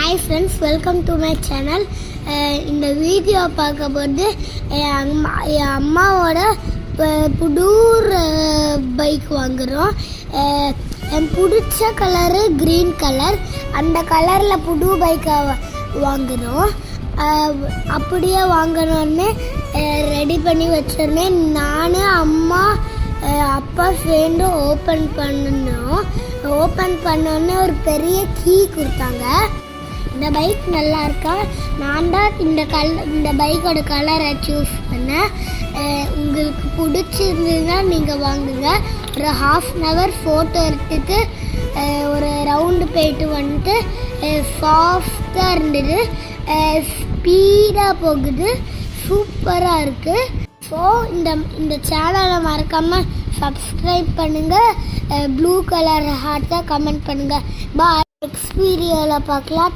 Hi friends, welcome to my channel. இந்த video பார்க்கும்போது என் அம்மாவோட புது பைக் வாங்குகிறோம். என் பிடிச்ச கலரு க்ரீன் கலர். அந்த கலரில் புது பைக்கை வாங்குகிறோம். அப்படியே வாங்கணுன்னு ரெடி பண்ணி வச்சிருந்தேன். நான் அம்மா அப்பா சேர்ந்து ஓப்பன் பண்ணோம். ஓப்பன் பண்ணோன்னே ஒரு பெரிய கீ கொடுத்தாங்க. இந்த பைக் நல்லா இருக்கா? நான் தான் இந்த பைக்கோட கலரை சூஸ் பண்ணேன். உங்களுக்கு பிடிச்சிருந்ததுன்னா நீங்கள் வாங்குங்க. ஒரு ½ ஃபோட்டோ எடுத்துட்டு ஒரு ரவுண்டு போயிட்டு வந்துட்டு சாஃப்டாக இருந்தது, ஸ்பீடாக போகுது, சூப்பராக இருக்குது. ஸோ இந்த சேனலை மறக்காமல் சப்ஸ்கிரைப் பண்ணுங்கள். ப்ளூ கலர் ஹார்ட்டை கமெண்ட் பண்ணுங்கள். பாய். நெக்ஸ்ட் வீடியோவில் பார்க்கலாம்.